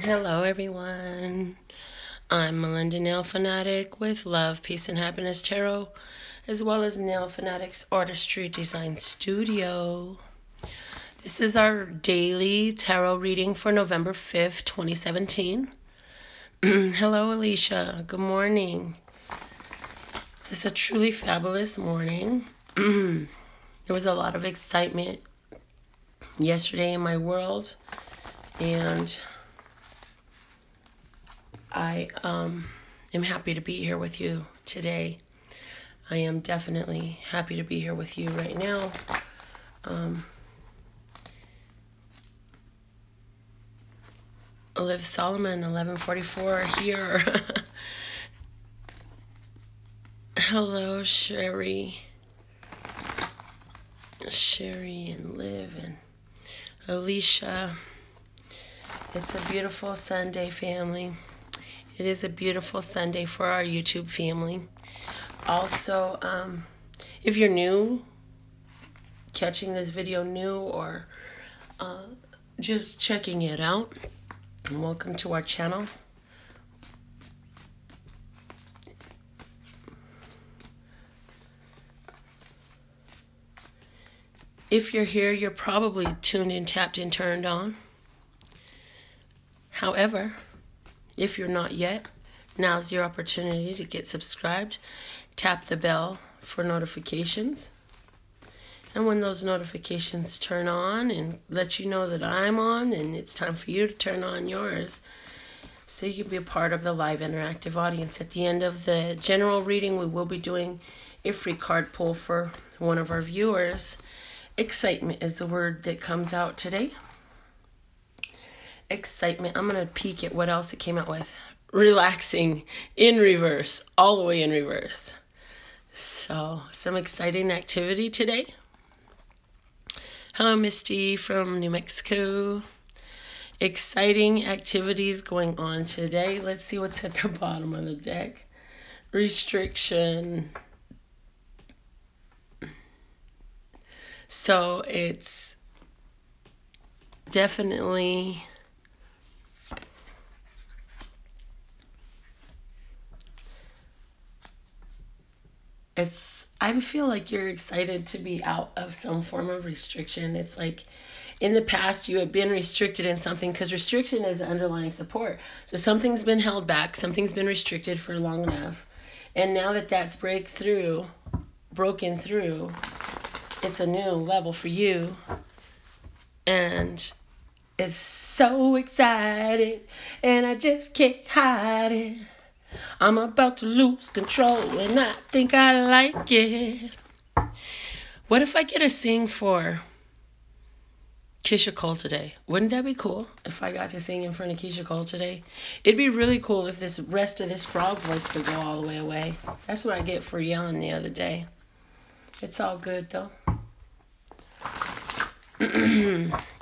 Hello everyone, I'm Melinda NailFanatic with Love, Peace, and Happiness Tarot, as well as NailFanatic's Artistry Design Studio. This is our daily tarot reading for November 5th, 2017. Hello Alicia, good morning. It's a truly fabulous morning. There was a lot of excitement yesterday in my world, and I am happy to be here with you today. I am definitely happy to be here with you right now. Liv Solomon, 1144 here. Hello, Sherry and Liv and Alicia. It's a beautiful Sunday, family. It is a beautiful Sunday for our YouTube family. Also, if you're new, catching this video new, or just checking it out, welcome to our channel. If you're here, you're probably tuned in, tapped in, turned on. However, if you're not yet, now's your opportunity to get subscribed. Tap the bell for notifications. And when those notifications turn on and let you know that I'm on, and it's time for you to turn on yours, so you can be a part of the live interactive audience. At the end of the general reading, we will be doing a free card pull for one of our viewers. Excitement is the word that comes out today. Excitement. I'm going to peek at what else it came out with. Relaxing in reverse, all the way in reverse. So, some exciting activity today. Hello, Misty from New Mexico. Exciting activities going on today. Let's see what's at the bottom of the deck. Restriction. So, it's definitely I feel like you're excited to be out of some form of restriction. It's like in the past you have been restricted in something, because restriction is underlying support. So something's been held back, something's been restricted for long enough. And now that that's broken through, it's a new level for you. And it's so excited, and I just can't hide it. I'm about to lose control, and I think I like it. What if I get to sing for Keisha Cole today? Wouldn't that be cool if I got to sing in front of Keisha Cole today? It'd be really cool if this rest of this frog voice could go all the way away. That's what I get for yelling the other day. It's all good, though.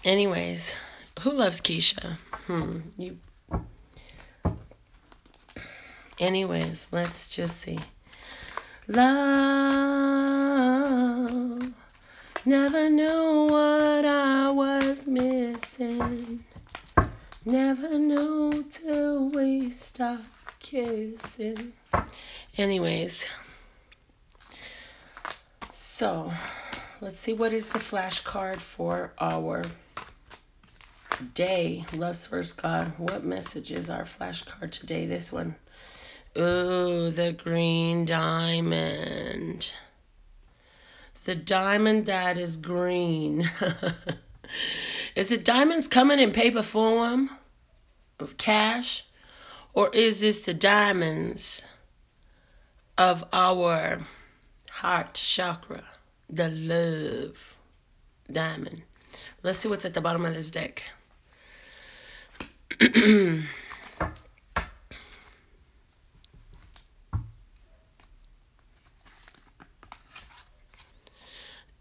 Anyways, who loves Keisha? Anyways, let's just see. Love, never knew what I was missing. Never knew till we stopped kissing. Anyways, so let's see, what is the flash card for our day? Love Source God, what message is our flash card today? This one. Ooh, the green diamond. The diamond that is green. Is it diamonds coming in paper form of cash? Or is this the diamonds of our heart chakra? The love diamond. Let's see what's at the bottom of this deck.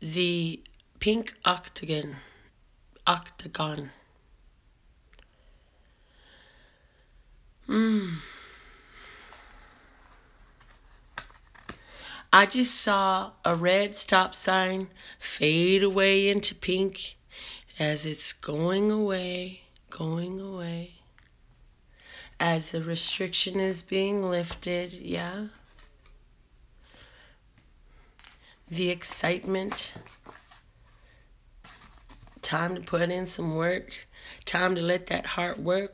The pink octagon. I just saw a red stop sign fade away into pink as it's going away, going away. as the restriction is being lifted, yeah. The excitement. Time to put in some work. Time to let that heart work.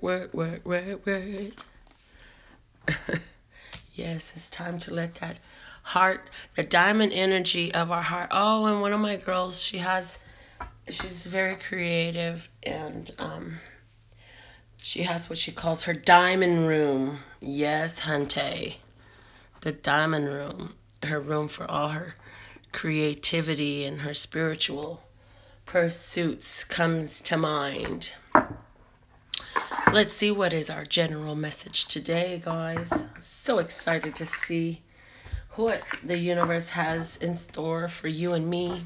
Yes, it's time to let that heart, the diamond energy of our heart. Oh, and one of my girls, she's very creative, and she has what she calls her diamond room. Yes, Hunte. The diamond room. Her room for all her creativity and her spiritual pursuits comes to mind. Let's see what is our general message today, guys. So excited to see what the universe has in store for you and me.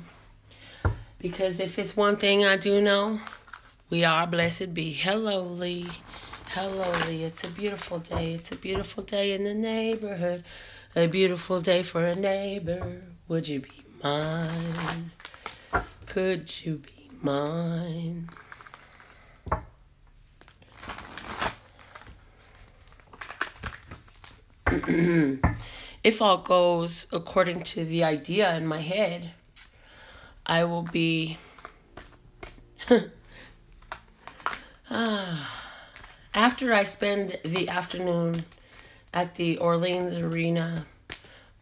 Because if it's one thing I do know, we are blessed be. Hello, Lee. Hello, Lee. It's a beautiful day. It's a beautiful day in the neighborhood. A beautiful day for a neighbor. Would you be mine? Could you be mine? If all goes according to the idea in my head, I will be after I spend the afternoon at the Orleans Arena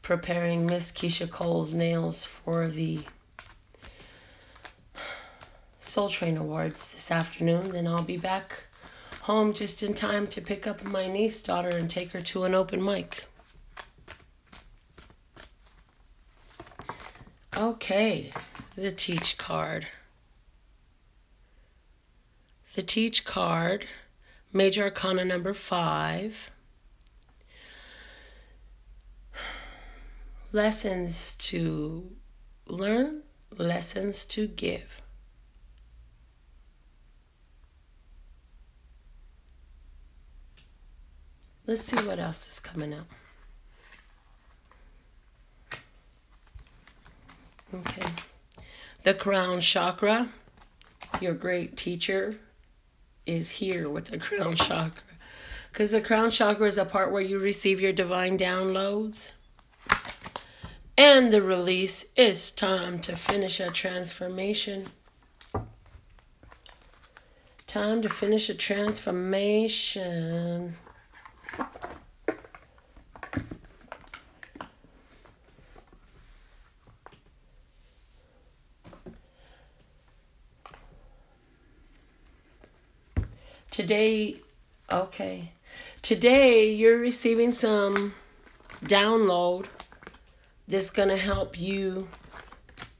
preparing Miss Keisha Cole's nails for the Soul Train Awards this afternoon, then I'll be back home just in time to pick up my niece daughter and take her to an open mic. Okay, the Teach card. The Teach card, Major Arcana number 5. Lessons to learn, lessons to give. Let's see what else is coming out. Okay. The crown chakra. Your great teacher is here with the crown chakra. Because the crown chakra is a part where you receive your divine downloads. And the release is time to finish a transformation. Time to finish a transformation. Today, okay. Today you're receiving some download that's going to help you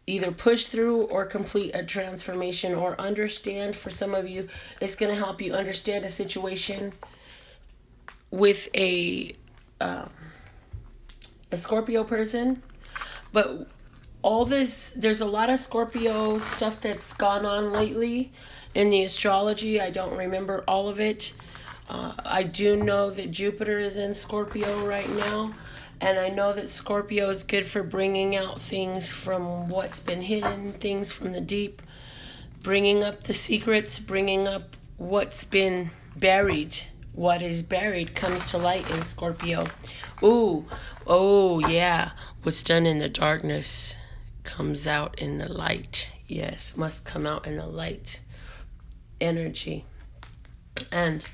either push through or complete a transformation, or understand. For some of you, it's going to help you understand a situation with a Scorpio person. But all this, there's a lot of Scorpio stuff that's gone on lately in the astrology. I don't remember all of it. I do know that Jupiter is in Scorpio right now. And I know that Scorpio is good for bringing out things from what's been hidden, things from the deep, bringing up the secrets, bringing up what's been buried. What is buried comes to light in Scorpio. Ooh, oh yeah. What's done in the darkness comes out in the light. Yes, must come out in the light energy. And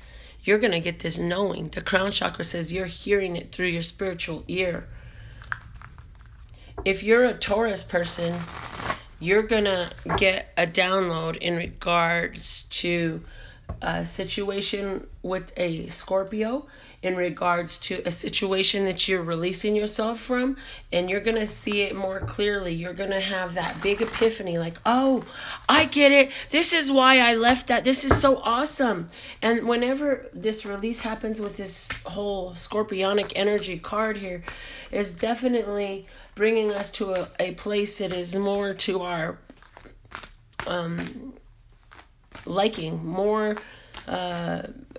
you're going to get this knowing. The crown chakra says you're hearing it through your spiritual ear. If you're a Taurus person, you're going to get a download in regards to a situation with a Scorpio, in regards to a situation that you're releasing yourself from, and you're going to see it more clearly. You're going to have that big epiphany, like, oh, I get it. This is why I left that. This is so awesome. And whenever this release happens with this whole Scorpionic energy card here, is definitely bringing us to a place that is more to our liking, more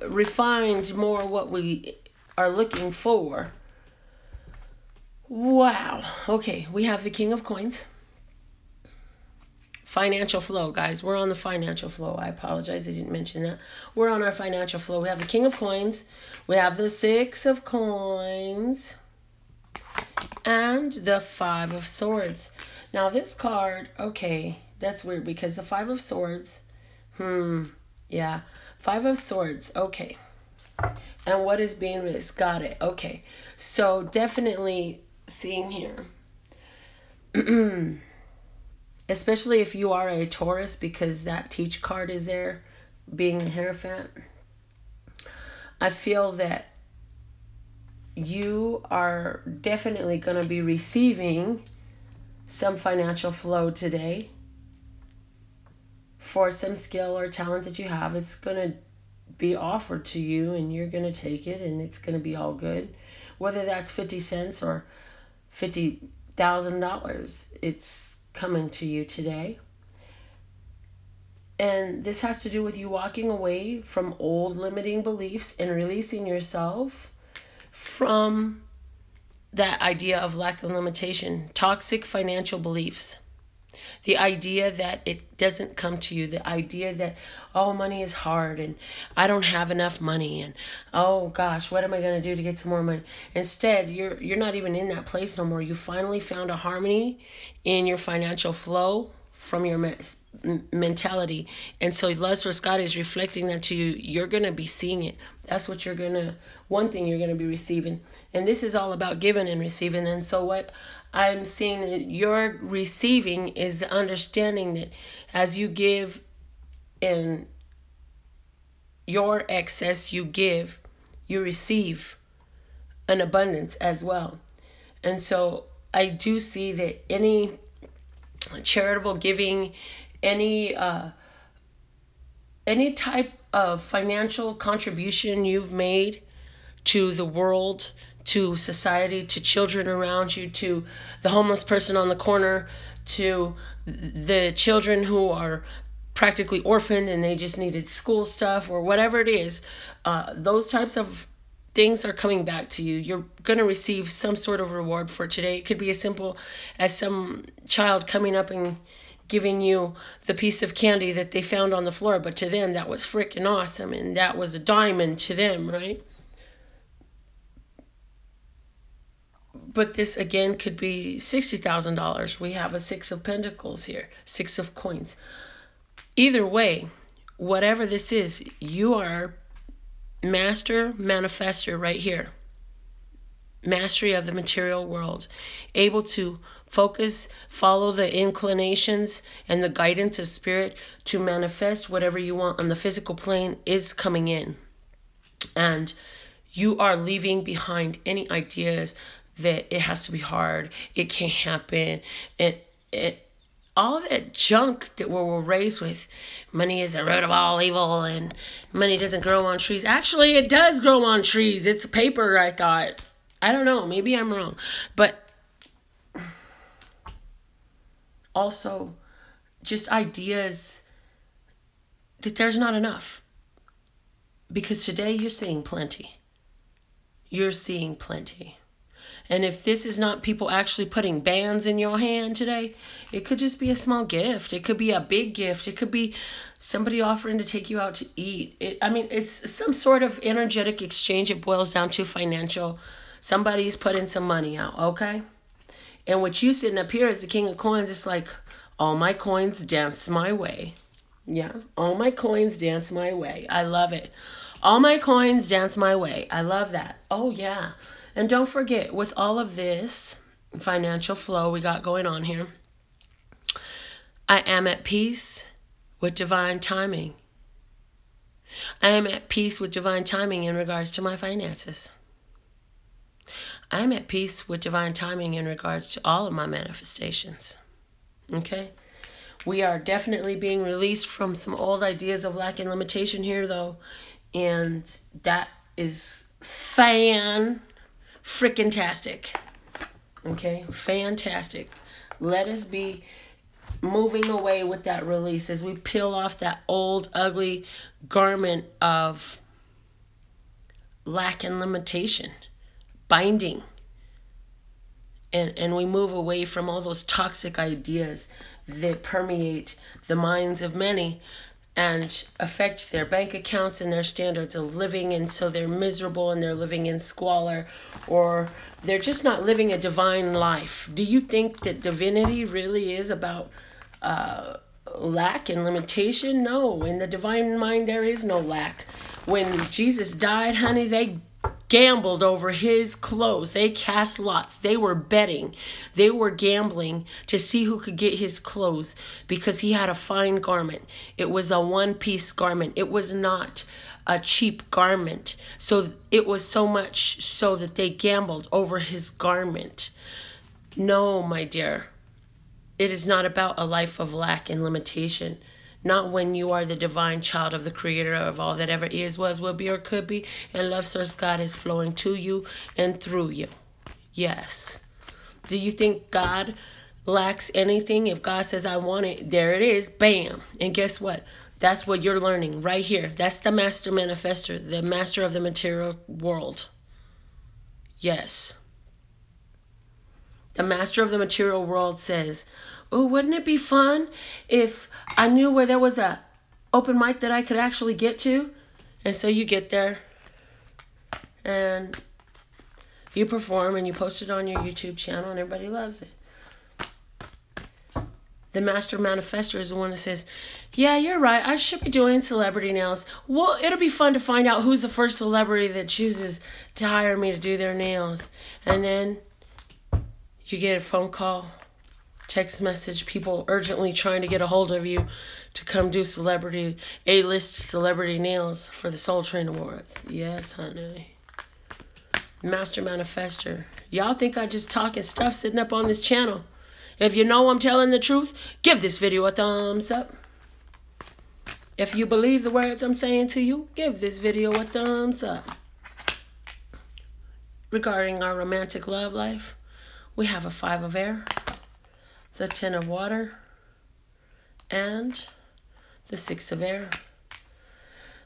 refined, more what we are looking for. Wow. Okay, we have the King of Coins. Financial flow, guys. We're on the financial flow. I apologize, I didn't mention that. We're on our financial flow. We have the King of Coins. We have the Six of Coins. And the Five of Swords. Now this card, okay, that's weird because the Five of Swords, yeah. Five of Swords, okay. And what is being risked? Got it, okay. So definitely seeing here. Especially if you are a Taurus, because that Teach card is there, being the Hierophant. I feel that you are definitely going to be receiving some financial flow today for some skill or talent that you have. It's going to be offered to you and you're going to take it and it's going to be all good. Whether that's 50 cents or $50,000, it's coming to you today. And this has to do with you walking away from old limiting beliefs and releasing yourself from that idea of lack and limitation, toxic financial beliefs. The idea that it doesn't come to you, the idea that, oh, money is hard and I don't have enough money and, oh gosh, what am I going to do to get some more money? Instead, you're not even in that place no more. You finally found a harmony in your financial flow from your mentality. And so Lazarus God is reflecting that to you. You're going to be seeing it. That's what one thing you're going to be receiving. And this is all about giving and receiving. And so what I'm seeing that you're receiving is the understanding that as you give in your excess, you give, you receive an abundance as well. And so I do see that any charitable giving, any type of financial contribution you've made to the world, to society, to children around you, to the homeless person on the corner, to the children who are practically orphaned and they just needed school stuff or whatever it is, those types of things are coming back to you. You're going to receive some sort of reward for today. It could be as simple as some child coming up and giving you the piece of candy that they found on the floor, but to them that was freaking awesome and that was a diamond to them, right? But this again could be $60,000. We have a Six of Pentacles here, Six of Coins. Either way, whatever this is, you are master manifester right here. Mastery of the material world. Able to focus, follow the inclinations and the guidance of spirit to manifest whatever you want on the physical plane is coming in. And you are leaving behind any ideas that it has to be hard, it can't happen, all that junk that we were raised with. Money is the root of all evil and money doesn't grow on trees. Actually, it does grow on trees. It's paper, I thought. I don't know. Maybe I'm wrong. But also just ideas that there's not enough. Because today you're seeing plenty. You're seeing plenty. And if this is not people actually putting bands in your hand today, it could just be a small gift. It could be a big gift. It could be somebody offering to take you out to eat. It's some sort of energetic exchange. It boils down to financial. Somebody's putting some money out, okay? And with you sitting up here as the King of Coins, it's like, all my coins dance my way. Yeah, all my coins dance my way. I love it. All my coins dance my way. I love that. Oh, yeah. And don't forget, with all of this financial flow we got going on here, I am at peace with divine timing. I am at peace with divine timing in regards to my finances. I am at peace with divine timing in regards to all of my manifestations. Okay? We are definitely being released from some old ideas of lack and limitation here, though. And that is freaking-tastic. Okay? Fantastic. Let us be moving away with that release as we peel off that old, ugly garment of lack and limitation, binding. And we move away from all those toxic ideas that permeate the minds of many and affect their bank accounts and their standards of living, and so they're miserable and they're living in squalor, or they're just not living a divine life. Do you think that divinity really is about lack and limitation? No. In the divine mind, there is no lack. When Jesus died, honey, they gambled over his clothes. They cast lots. They were betting. They were gambling to see who could get his clothes, because he had a fine garment. It was a one-piece garment. It was not a cheap garment. So it was so much so that they gambled over his garment. No, my dear. It is not about a life of lack and limitation. Not when you are the divine child of the creator of all that ever is, was, will be, or could be, and love source God is flowing to you and through you. Yes. Do you think God lacks anything? If God says, I want it, there it is, bam. And guess what? That's what you're learning right here. That's the master manifester, the master of the material world. Yes. The master of the material world says, oh, wouldn't it be fun if I knew where there was a open mic that I could actually get to? And so you get there and you perform and you post it on your YouTube channel and everybody loves it. The master manifester is the one that says, yeah, you're right, I should be doing celebrity nails. Well, it'll be fun to find out who's the first celebrity that chooses to hire me to do their nails. And then you get a phone call, text message, people urgently trying to get a hold of you to come do A-list celebrity nails for the Soul Train Awards. Yes, honey. Master manifester. Y'all think I just talking stuff sitting up on this channel. If you know I'm telling the truth, give this video a thumbs up. If you believe the words I'm saying to you, give this video a thumbs up. Regarding our romantic love life, we have a 5 of air, the 10 of water, and the 6 of air.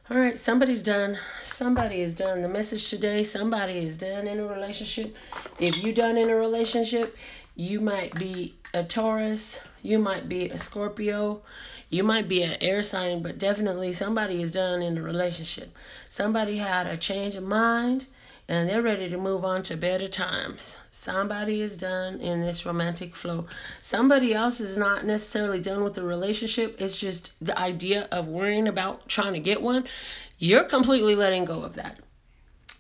All right, somebody's done. Somebody is done. The message today, somebody is done in a relationship. If you done in a relationship, you might be a Taurus, you might be a Scorpio, you might be an air sign, but definitely somebody is done in a relationship. Somebody had a change of mind, and they're ready to move on to better times. Somebody is done in this romantic flow. Somebody else is not necessarily done with the relationship. It's just the idea of worrying about trying to get one. You're completely letting go of that.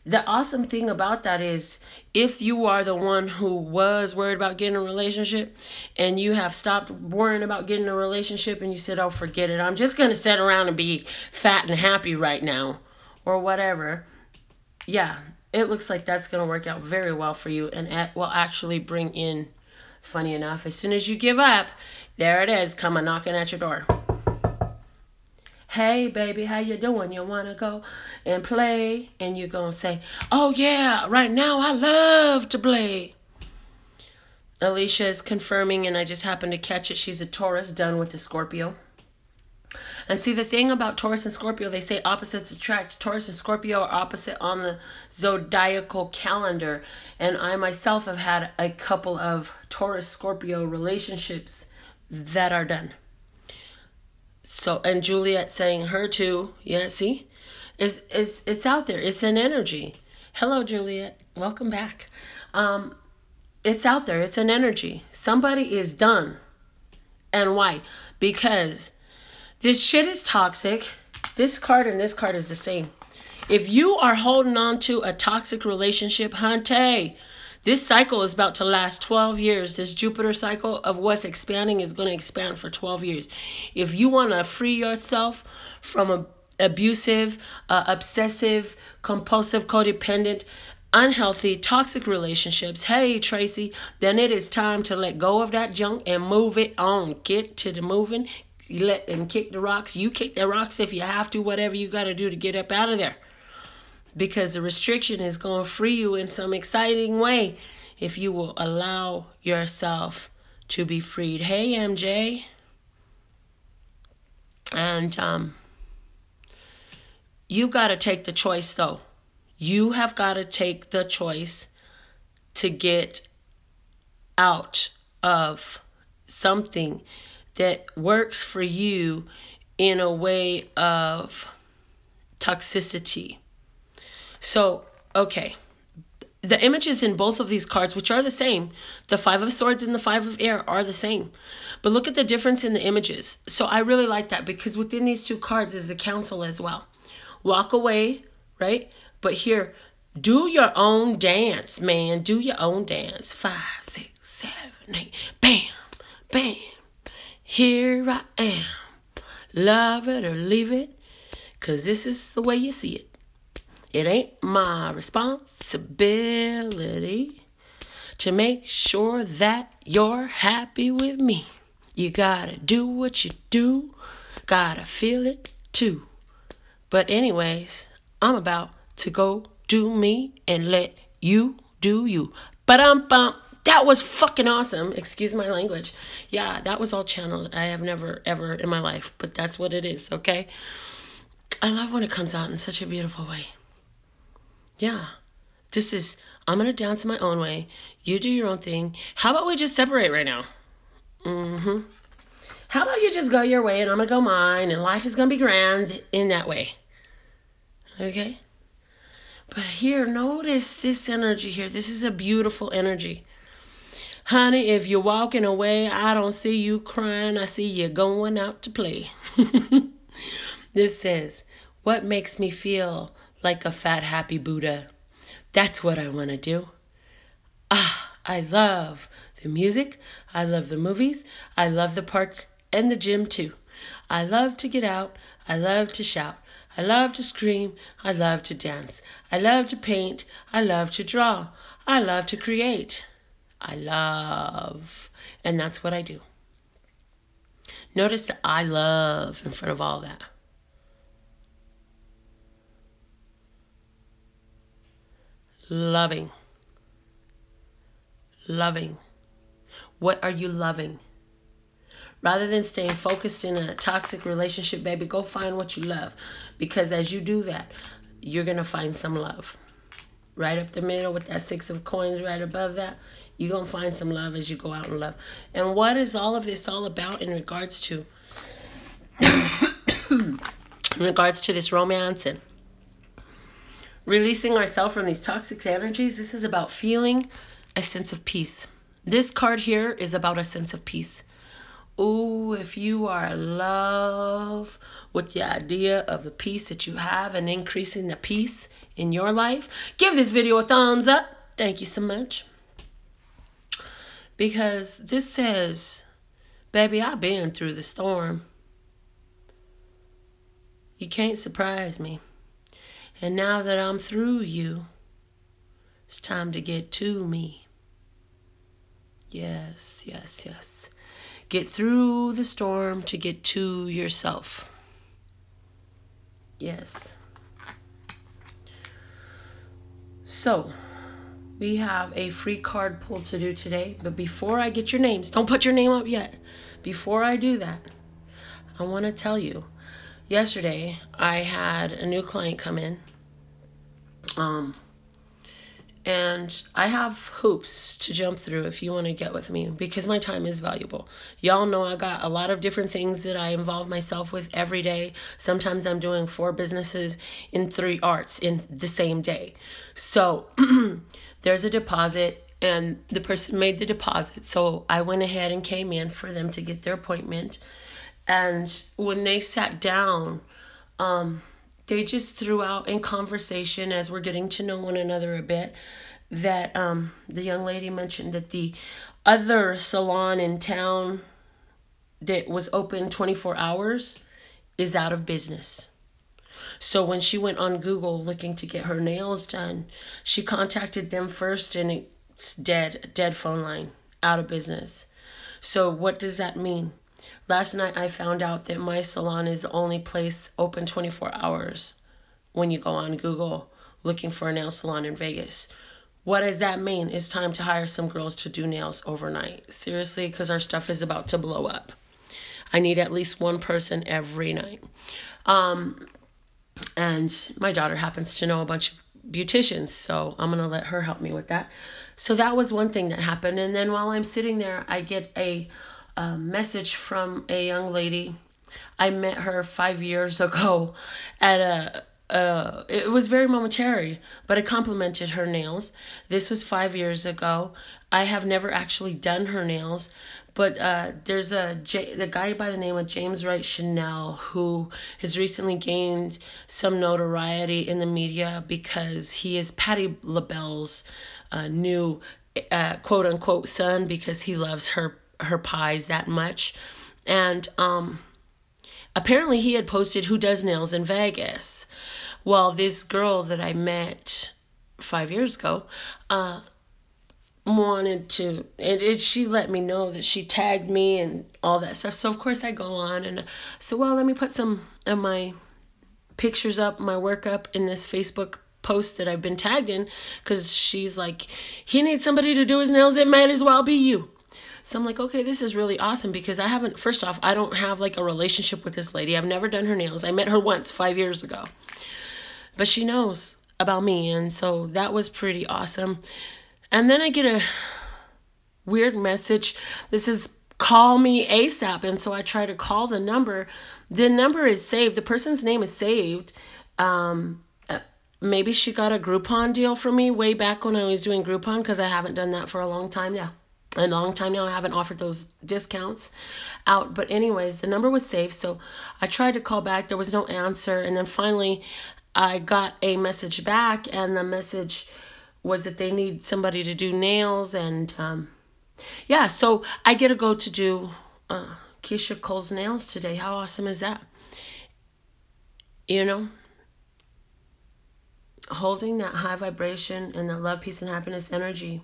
The awesome thing about that is, if you are the one who was worried about getting a relationship and you have stopped worrying about getting a relationship and you said, oh, forget it, I'm just going to sit around and be fat and happy right now or whatever. Yeah. It looks like that's going to work out very well for you, and it will actually bring in, funny enough, as soon as you give up, there it is, coming knocking at your door. Hey, baby, how you doing? You want to go and play? And you're going to say, oh, yeah, right now I love to play. Alicia is confirming, and I just happened to catch it. She's a Taurus, done with the Scorpio. And see, the thing about Taurus and Scorpio, they say opposites attract. Taurus and Scorpio are opposite on the zodiacal calendar. And I myself have had a couple of Taurus-Scorpio relationships that are done. So, and Juliet saying her too. Yeah, see? It's out there. It's an energy. Hello, Juliet. Welcome back. It's out there. It's an energy. Somebody is done. And why? Because this shit is toxic. This card and this card is the same. If you are holding on to a toxic relationship, hunty, this cycle is about to last 12 years. This Jupiter cycle of what's expanding is going to expand for 12 years. If you want to free yourself from abusive, obsessive, compulsive, codependent, unhealthy, toxic relationships, hey, Tracy, then it is time to let go of that junk and move it on. Get to the moving. You let them kick the rocks. You kick the rocks if you have to, whatever you got to do to get up out of there. Because the restriction is going to free you in some exciting way if you will allow yourself to be freed. Hey, MJ. And you got to take the choice, though. You have got to take the choice to get out of something that works for you in a way of toxicity. So, okay. The images in both of these cards, which are the same, the Five of Swords and the Five of Air are the same. But look at the difference in the images. So I really like that because within these two cards is the counsel as well. Walk away, right? But here, do your own dance, man. Do your own dance. 5, 6, 7, 8. Bam, bam. Here I am. Love it or leave it, 'cause this is the way you see it. It ain't my responsibility to make sure that you're happy with me. You gotta do what you do, gotta feel it too. But anyways, I'm about to go do me and let you do you. Ba-dum-bum. That was fucking awesome. Excuse my language. Yeah, that was all channeled. I have never, ever in my life, but that's what it is, okay? I love when it comes out in such a beautiful way. Yeah, this is, I'm going to dance my own way. You do your own thing. How about we just separate right now? How about you just go your way and I'm going to go mine and life is going to be grand in that way? Okay? But here, notice this energy here. This is a beautiful energy. Honey, if you're walking away, I don't see you crying. I see you going out to play. This says, what makes me feel like a fat, happy Buddha? That's what I want to do. I love the music. I love the movies. I love the park and the gym too. I love to get out. I love to shout. I love to scream. I love to dance. I love to paint. I love to draw. I love to create. I love. And that's what I do. Notice the I love in front of all that. Loving. Loving. What are you loving? Rather than staying focused in a toxic relationship, baby, go find what you love. Because as you do that, you're going to find some love. Right up the middle with that 6 of coins right above that, you're going to find some love as you go out and love. And what is all of this all about in regards to? In regards to this romance and releasing ourselves from these toxic energies, this is about feeling a sense of peace. This card here is about a sense of peace. Oh, if you are in love with the idea of the peace that you have and increasing the peace in your life, give this video a thumbs up. Thank you so much. Because this says, baby, I've been through the storm. You can't surprise me. And now that I'm through you, it's time to get to me. Yes, yes, yes. Get through the storm to get to yourself. Yes. So, we have a free card pull to do today. But before I get your names, don't put your name up yet. Before I do that, I want to tell you, yesterday I had a new client come in. And I have hoops to jump through if you want to get with me, because my time is valuable. Y'all know I got a lot of different things that I involve myself with every day. Sometimes I'm doing 4 businesses in 3 arts in the same day. So there's a deposit and the person made the deposit. So I went ahead and came in for them to get their appointment. And when they sat down, they just threw out in conversation as we're getting to know one another a bit that the young lady mentioned that the other salon in town that was open 24 hours is out of business. So when she went on Google looking to get her nails done, she contacted them first and it's dead phone line, out of business. So what does that mean? Last night I found out that my salon is the only place open 24 hours when you go on Google looking for a nail salon in Vegas. What does that mean? It's time to hire some girls to do nails overnight. Seriously, because our stuff is about to blow up. I need at least one person every night. And my daughter happens to know a bunch of beauticians, so I'm going to let her help me with that. So that was one thing that happened. And then while I'm sitting there, I get a message from a young lady. I met her 5 years ago at it was very momentary, but I complimented her nails. This was 5 years ago. I have never actually done her nails, but there's the guy by the name of James Wright Chanel who has recently gained some notoriety in the media because he is Patti LaBelle's new quote unquote son, because he loves her pies that much. And apparently he had posted who does nails in Vegas. Well, this girl that I met 5 years ago wanted to, she let me know that she tagged me and all that stuff. So of course I go on and so, well, let me put some of my pictures up, my work up in this Facebook post that I've been tagged in, because she's like, he needs somebody to do his nails. It might as well be you. So I'm like, okay, this is really awesome, because I haven't, first off, I don't have like a relationship with this lady. I've never done her nails. I met her once 5 years ago, but she knows about me. And so that was pretty awesome. And then I get a weird message. This is call me ASAP. And so I try to call the number. The number is saved. The person's name is saved. Maybe she got a Groupon deal from me way back when I was doing Groupon, because I haven't done that for a long time now. I haven't offered those discounts out. But anyways, the number was saved. So I tried to call back. There was no answer. And then finally I got a message back, and the message was that they need somebody to do nails. And yeah, so I get to go to do Keisha Cole's nails today. How awesome is that? You know, holding that high vibration and that love, peace, and happiness energy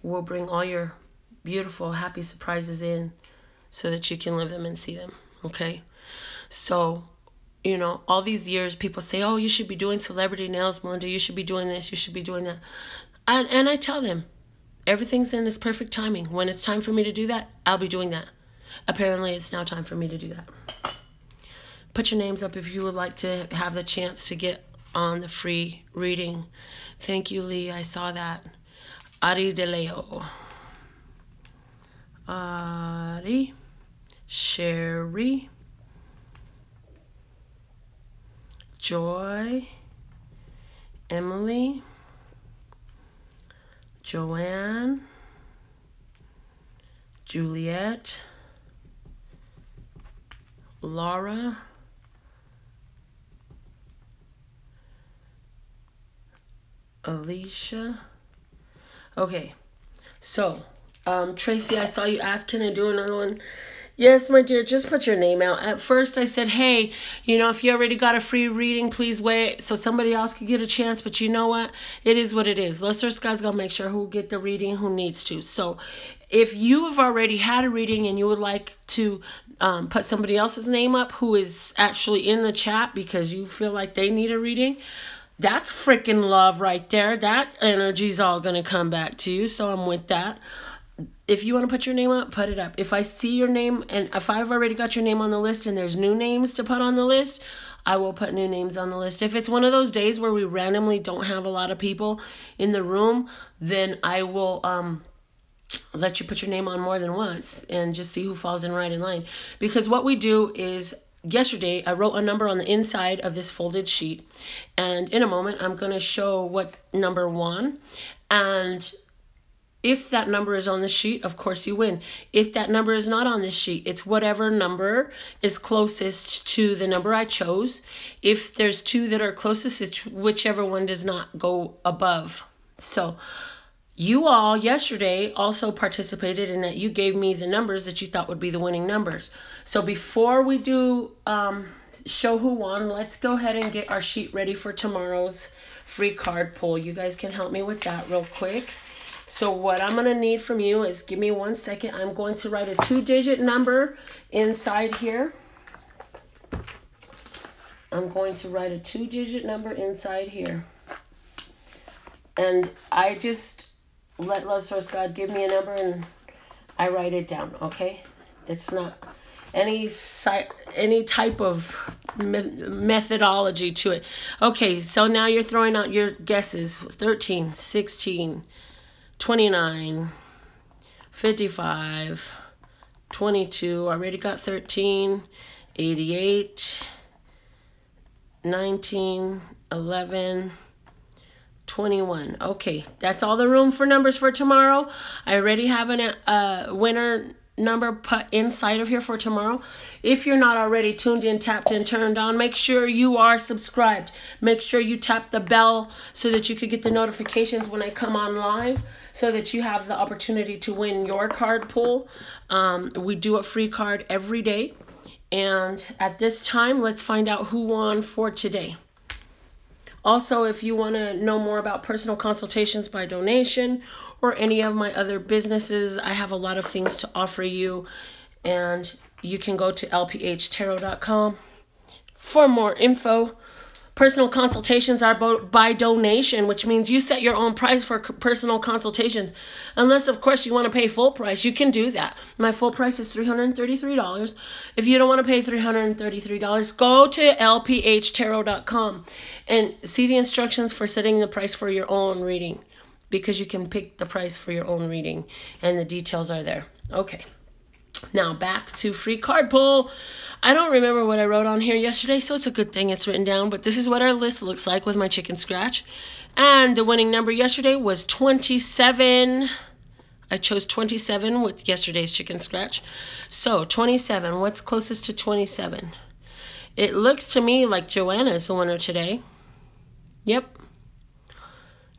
will bring all your beautiful, happy surprises in so that you can live them and see them, okay? So, you know, all these years, people say, oh, you should be doing celebrity nails, Melinda. You should be doing this. You should be doing that. And I tell them, everything's in its perfect timing. When it's time for me to do that, I'll be doing that. Apparently, it's now time for me to do that. Put your names up if you would like to have the chance to get on the free reading. Thank you, Lee. I saw that. Ari De Leo. Ari. Sherry. Joy. Emily. Joanne. Juliet. Laura. Alicia. Okay, so Tracy, I saw you ask, can I do another one? Yes, my dear, just put your name out. At first I said, hey, you know, if you already got a free reading, please wait so somebody else can get a chance. But you know what? It is what it is. Lester Scott's going to make sure who get the reading, who needs to. So if you have already had a reading and you would like to put somebody else's name up who is actually in the chat because you feel like they need a reading, that's freaking love right there. That energy's all going to come back to you. So I'm with that. If you want to put your name up, put it up. If I see your name, and if I've already got your name on the list and there's new names to put on the list, I will put new names on the list. If it's one of those days where we randomly don't have a lot of people in the room, then I will let you put your name on more than once and just see who falls in right in line. Because what we do is, yesterday, I wrote a number on the inside of this folded sheet. And in a moment, I'm going to show what number won. And if that number is on the sheet, of course you win. If that number is not on this sheet, it's whatever number is closest to the number I chose. If there's two that are closest, it's whichever one does not go above. So you all yesterday also participated in that. You gave me the numbers that you thought would be the winning numbers. So before we do show who won, let's go ahead and get our sheet ready for tomorrow's free card pull. You guys can help me with that real quick. So what I'm going to need from you is, give me 1 second. I'm going to write a 2-digit number inside here. I'm going to write a 2-digit number inside here. And I just let Love Source God give me a number and I write it down, okay? It's not any type of methodology to it. Okay, so now you're throwing out your guesses. 13, 16, 29, 55, 22. I already got 13, 88, 19, 11, 21. Okay, that's all the room for numbers for tomorrow. I already have a winner number put inside of here for tomorrow. If you're not already tuned in, tapped in, turned on, make sure you are subscribed. Make sure you tap the bell so that you could get the notifications when I come on live, so that you have the opportunity to win your card pull. We do a free card every day. And at this time, let's find out who won for today. Also, if you want to know more about personal consultations by donation or any of my other businesses, I have a lot of things to offer you. And you can go to lphtarot.com for more info. Personal consultations are by donation, which means you set your own price for personal consultations. Unless, of course, you want to pay full price, you can do that. My full price is $333. If you don't want to pay $333, go to lphtarot.com and see the instructions for setting the price for your own reading, because you can pick the price for your own reading and the details are there. Okay. Now back to free card pull. I don't remember what I wrote on here yesterday, so it's a good thing it's written down. But this is what our list looks like with my chicken scratch. And the winning number yesterday was 27. I chose 27 with yesterday's chicken scratch. So 27, what's closest to 27? It looks to me like Joanna is the winner today. Yep.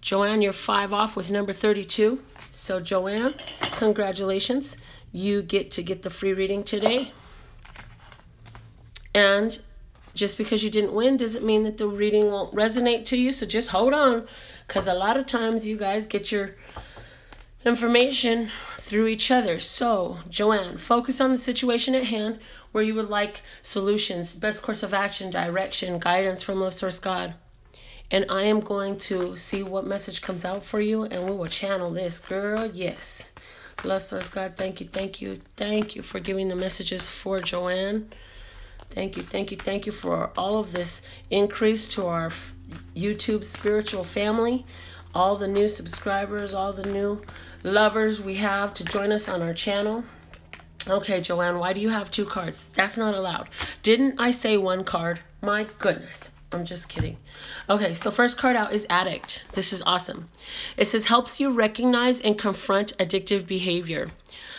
Joanne, you're 5 off with number 32. So Joanne, congratulations. You get to get the free reading today. And just because you didn't win doesn't mean that the reading won't resonate to you. So just hold on, because a lot of times you guys get your information through each other. So, Joanne, focus on the situation at hand where you would like solutions, best course of action, direction, guidance from Love Source God. And I am going to see what message comes out for you, and we will channel this, girl. Yes. Love Source God, thank you, thank you, thank you for giving the messages for Joanne. Thank you, thank you, thank you for all of this increase to our YouTube spiritual family, all the new subscribers, all the new lovers we have to join us on our channel. Okay, Joanne, why do you have 2 cards? That's not allowed. Didn't I say 1 card? My goodness. I'm just kidding. Okay, so first card out is Addict. This is awesome. It says, helps you recognize and confront addictive behavior.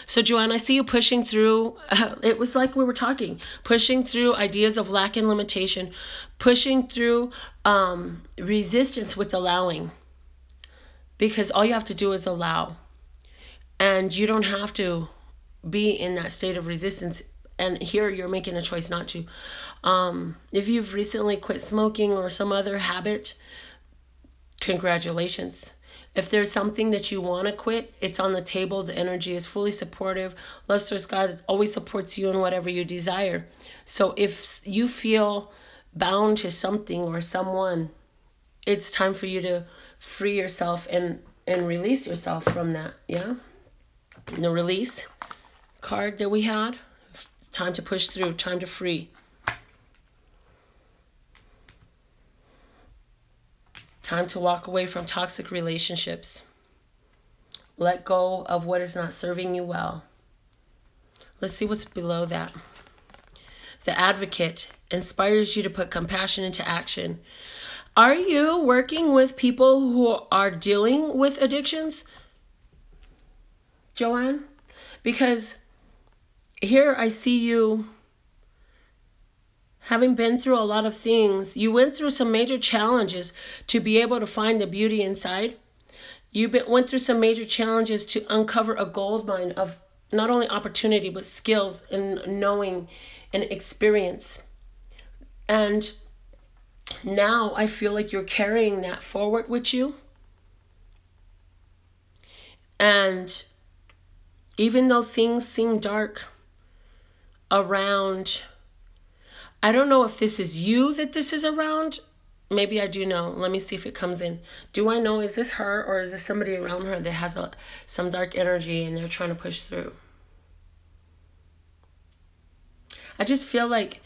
So, Joanne, I see you pushing through, it was like we were talking, pushing through ideas of lack and limitation, pushing through resistance with allowing. Because all you have to do is allow. And you don't have to be in that state of resistance. And here you're making a choice not to. If you've recently quit smoking or some other habit, congratulations. If there's something that you want to quit, it's on the table. The energy is fully supportive. Love Source God always supports you in whatever you desire. So if you feel bound to something or someone, it's time for you to free yourself and release yourself from that. Yeah. The release card that we had. Time to push through. Time to free. Time to walk away from toxic relationships. Let go of what is not serving you well. Let's see what's below that. The Advocate inspires you to put compassion into action. Are you working with people who are dealing with addictions, Joanne? Because here I see you having been through a lot of things. You went through some major challenges to be able to find the beauty inside. You went through some major challenges to uncover a gold mine of not only opportunity, but skills and knowing and experience. And now I feel like you're carrying that forward with you. And even though things seem dark around, I don't know if this is you that this is around. Maybe I do know. Let me see if it comes in. Do I know, is this her or is this somebody around her that has some dark energy and they're trying to push through? I just feel like,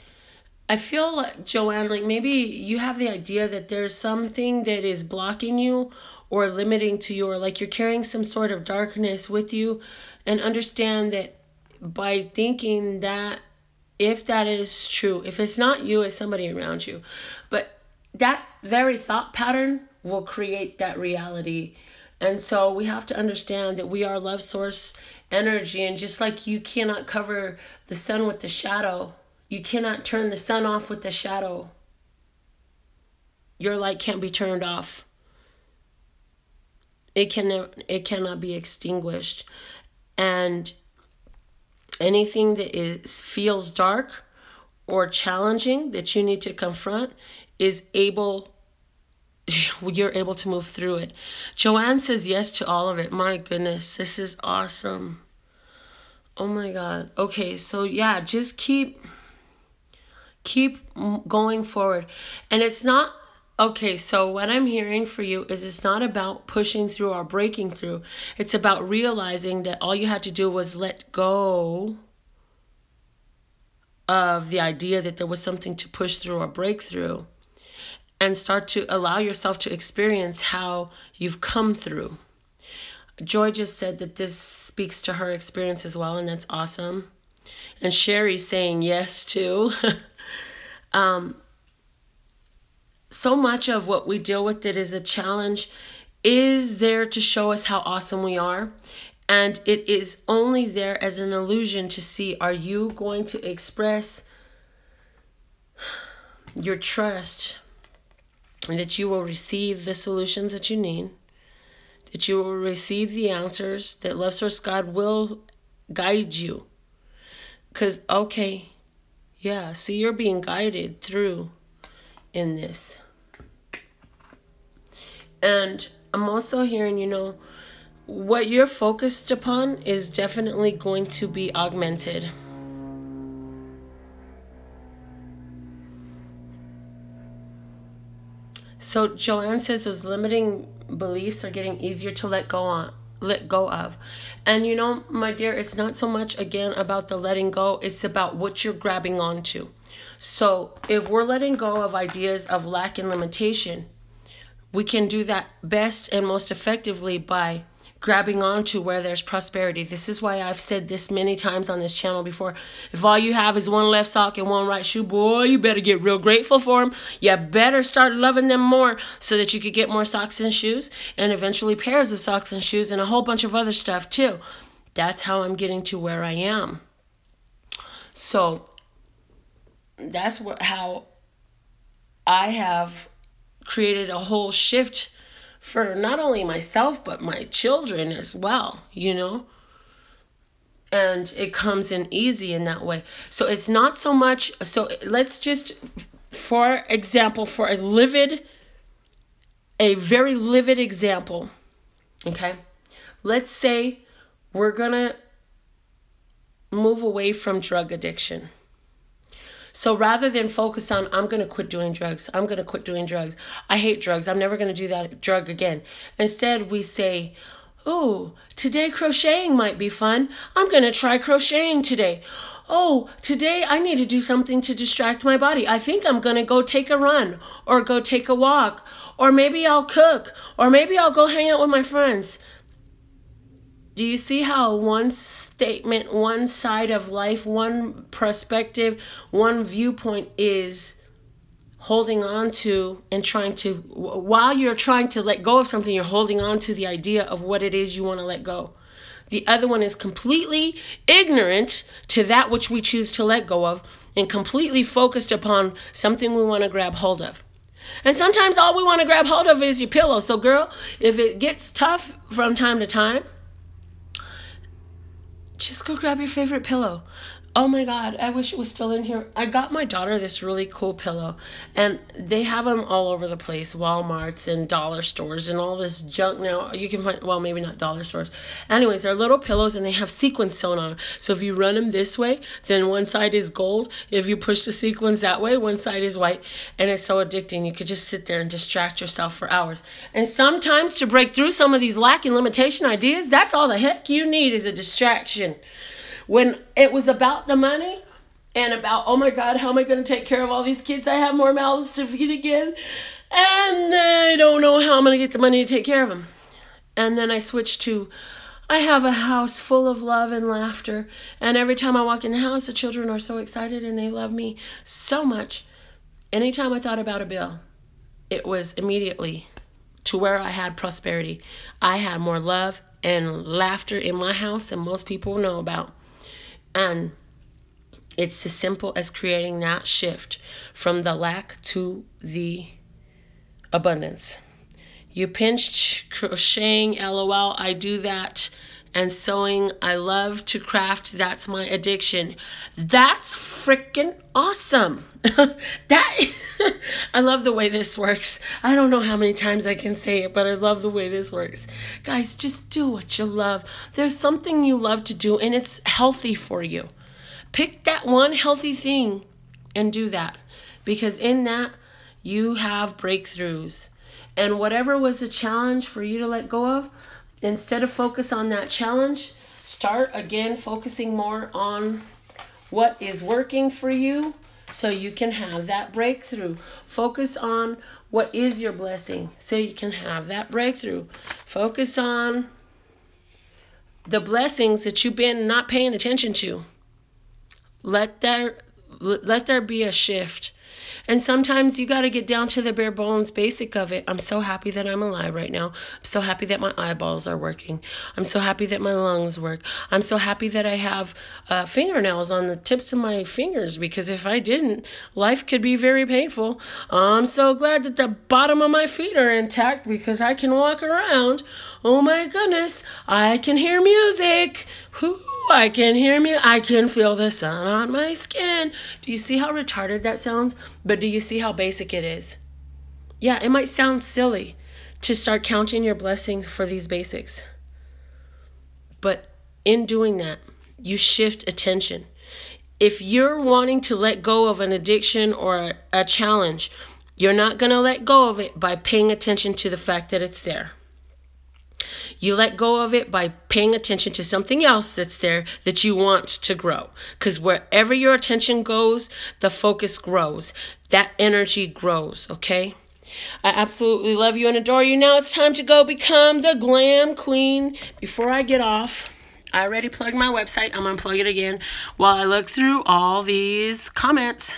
Joanne, like maybe you have the idea that there's something that is blocking you or limiting to you, or like you're carrying some sort of darkness with you, and understand that by thinking that if that is true, if it's not you, it's somebody around you. But that very thought pattern will create that reality. And so we have to understand that we are love source energy. And just like you cannot cover the sun with the shadow, you cannot turn the sun off with the shadow. Your light can't be turned off. It cannot be extinguished. And anything that feels dark or challenging that you need to confront you're able to move through it. Joanne says yes to all of it. My goodness, this is awesome. Oh my God. Okay, so yeah, just keep going forward. And it's not, okay, so what I'm hearing for you is it's not about pushing through or breaking through. It's about realizing that all you had to do was let go of the idea that there was something to push through or break through, and start to allow yourself to experience how you've come through. Joy just said that this speaks to her experience as well, and that's awesome. And Sherry's saying yes too. So much of what we deal with that is a challenge is there to show us how awesome we are. And it is only there as an illusion to see, are you going to express your trust and that you will receive the solutions that you need, that you will receive the answers, that Love Source God will guide you. Because, okay, yeah, see, you're being guided through in this. And I'm also hearing, what you're focused upon is definitely going to be augmented. So Joanne says those limiting beliefs are getting easier to let go of. And my dear, it's not so much again about the letting go, it's about what you're grabbing onto. So if we're letting go of ideas of lack and limitation, we can do that best and most effectively by grabbing onto where there's prosperity. This is why I've said this many times on this channel before. If all you have is one left sock and one right shoe, boy, you better get real grateful for them. You better start loving them more so that you could get more socks and shoes, and eventually pairs of socks and shoes and a whole bunch of other stuff too. That's how I'm getting to where I am. So that's how I have created a whole shift for not only myself, but my children as well, And it comes in easy in that way. So it's not so much, so let's just, for example, for a very livid example, okay? Let's say we're gonna move away from drug addiction. So rather than focus on, I'm going to quit doing drugs. I'm going to quit doing drugs. I hate drugs. I'm never going to do that drug again. Instead, we say, oh, today crocheting might be fun. I'm going to try crocheting today. Oh, today I need to do something to distract my body. I think I'm going to go take a run or go take a walk, or maybe I'll cook, or maybe I'll go hang out with my friends. Do you see how one statement, one side of life, one perspective, one viewpoint is holding on to and trying to, while you're trying to let go of something, you're holding on to the idea of what it is you want to let go. The other one is completely ignorant to that which we choose to let go of and completely focused upon something we want to grab hold of. And sometimes all we want to grab hold of is your pillow. So girl, if it gets tough from time to time, just go grab your favorite pillow. Oh my God, I wish it was still in here. I got my daughter this really cool pillow, and they have them all over the place, Walmarts and dollar stores and all this junk now. You can find, well, maybe not dollar stores. Anyways, they're little pillows and they have sequins sewn on them. So if you run them this way, then one side is gold. If you push the sequins that way, one side is white. And it's so addicting. You could just sit there and distract yourself for hours. And sometimes to break through some of these lack and limitation ideas, that's all the heck you need is a distraction. When it was about the money and about, oh my God, how am I going to take care of all these kids? I have more mouths to feed again. And I don't know how I'm going to get the money to take care of them. And then I switched to, I have a house full of love and laughter. And every time I walk in the house, the children are so excited and they love me so much. Anytime I thought about a bill, it was immediately to where I had prosperity. I had more love and laughter in my house than most people know about. And it's as simple as creating that shift from the lack to the abundance. You pinched crocheting, LOL, I do that. And sewing, I love to craft, that's my addiction. That's freaking awesome. I love the way this works. I don't know how many times I can say it, but I love the way this works. Guys, just do what you love. There's something you love to do, and it's healthy for you. Pick that one healthy thing and do that, because in that, you have breakthroughs. And whatever was a challenge for you to let go of, instead of focus on that challenge, start again focusing more on what is working for you so you can have that breakthrough. Focus on what is your blessing so you can have that breakthrough. Focus on the blessings that you've been not paying attention to. Let there be a shift. And sometimes you got to get down to the bare bones basic of it. I'm so happy that I'm alive right now. I'm so happy that my eyeballs are working. I'm so happy that my lungs work. I'm so happy that I have fingernails on the tips of my fingers, because if I didn't, life could be very painful. I'm so glad that the bottom of my feet are intact because I can walk around. Oh my goodness, I can hear music. Whoo. I can hear me. I can feel the sun on my skin. Do you see how retarded that sounds? But do you see how basic it is? Yeah, it might sound silly to start counting your blessings for these basics. But in doing that, you shift attention. If you're wanting to let go of an addiction or a challenge, you're not going to let go of it by paying attention to the fact that it's there. You let go of it by paying attention to something else that's there that you want to grow. Because wherever your attention goes, the focus grows. That energy grows, okay? I absolutely love you and adore you. Now it's time to go become the glam queen. Before I get off, I already plugged my website. I'm going to plug it again while I look through all these comments.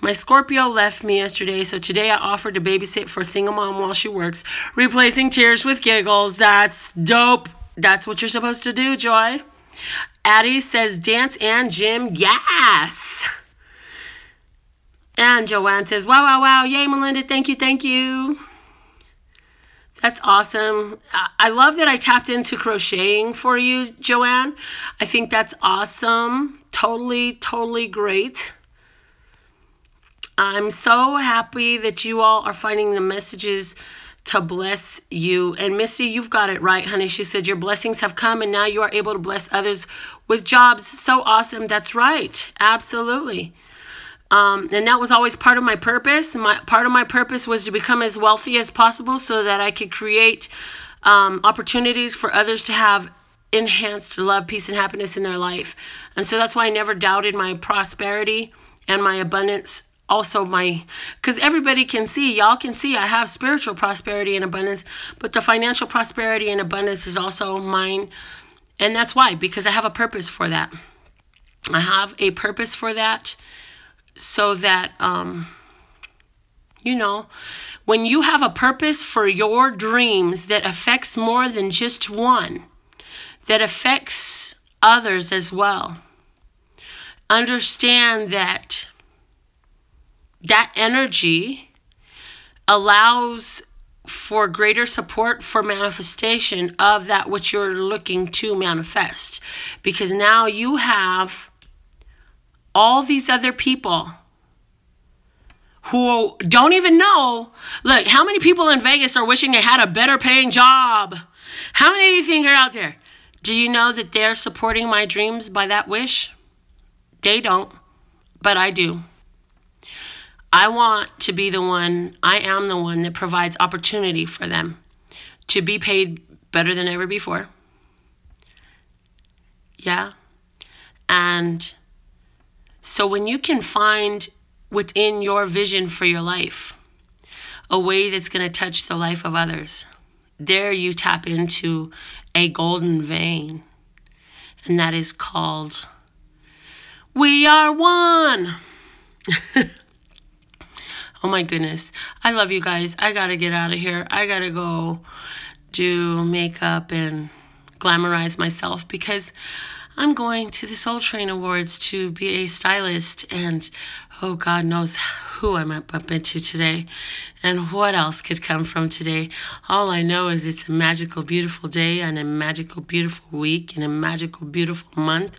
My Scorpio left me yesterday, so today I offered to babysit for a single mom while she works, replacing tears with giggles. That's dope. That's what you're supposed to do, Joy. Addie says dance and gym, yes. And Joanne says, wow, wow, wow. Yay, Melinda, thank you, thank you. That's awesome. I love that I tapped into crocheting for you, Joanne. I think that's awesome. Totally, totally great. I'm so happy that you all are finding the messages to bless you. And Misty, you've got it right, honey. She said your blessings have come and now you are able to bless others with jobs. So awesome. That's right. Absolutely. And that was always part of my purpose. Part of my purpose was to become as wealthy as possible so that I could create opportunities for others to have enhanced love, peace, and happiness in their life. And so that's why I never doubted my prosperity and my abundance. Also because everybody can see, y'all can see I have spiritual prosperity and abundance, but the financial prosperity and abundance is also mine. And that's why, because I have a purpose for that. I have a purpose for that so that, you know, when you have a purpose for your dreams that affects more than just one, that affects others as well, understand that that energy allows for greater support for manifestation of that which you're looking to manifest. Because now you have all these other people who don't even know. Look, how many people in Vegas are wishing they had a better paying job? How many do you think are out there? Do you know that they're supporting my dreams by that wish? They don't, but I do. I want to be the one, I am the one that provides opportunity for them to be paid better than ever before. Yeah. And so when you can find within your vision for your life a way that's going to touch the life of others, there you tap into a golden vein, and that is called We Are One. Oh my goodness. I love you guys. I gotta get out of here. I gotta go do makeup and glamorize myself because I'm going to the Soul Train Awards to be a stylist, and oh, God knows who I might bump into today and what else could come from today. All I know is it's a magical, beautiful day and a magical, beautiful week and a magical, beautiful month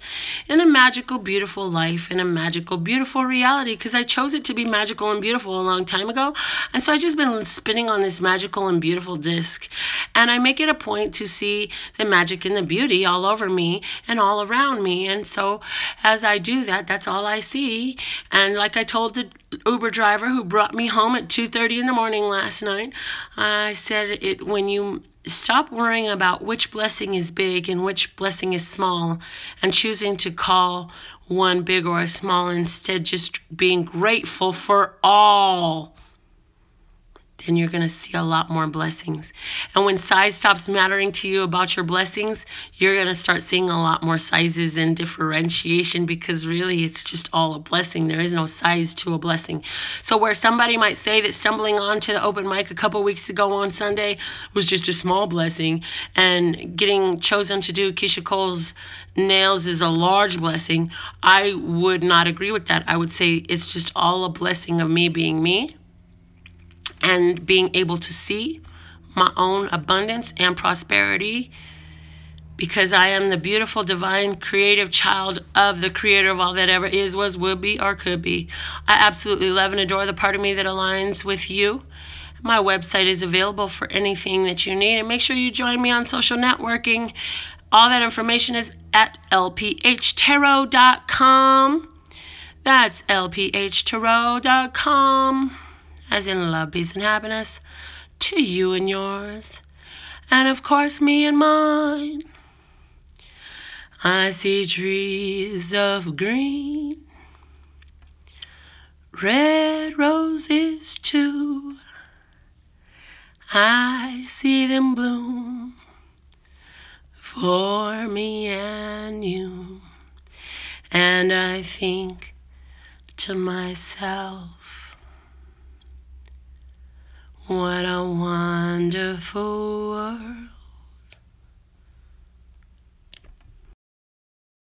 and a magical, beautiful life and a magical, beautiful reality, because I chose it to be magical and beautiful a long time ago. And so I've just been spinning on this magical and beautiful disc, and I make it a point to see the magic and the beauty all over me and all around me. And so as I do that, that's all I see. And like I told the Uber driver who brought me home at 2:30 in the morning last night, I said, when you stop worrying about which blessing is big and which blessing is small and choosing to call one big or small, instead just being grateful for all, then you're going to see a lot more blessings. And when size stops mattering to you about your blessings, you're going to start seeing a lot more sizes and differentiation, because really it's just all a blessing. There is no size to a blessing. So where somebody might say that stumbling onto the open mic a couple weeks ago on Sunday was just a small blessing, and getting chosen to do Keisha Cole's nails is a large blessing, I would not agree with that. I would say it's just all a blessing of me being me, and being able to see my own abundance and prosperity, because I am the beautiful, divine, creative child of the creator of all that ever is, was, will be, or could be. I absolutely love and adore the part of me that aligns with you. My website is available for anything that you need, and make sure you join me on social networking. All that information is at lphtarot.com. That's lphtarot.com. As in love, peace, and happiness to you and yours, and of course me and mine. I see trees of green, red roses too. I see them bloom for me and you, and I think to myself, what a wonderful world.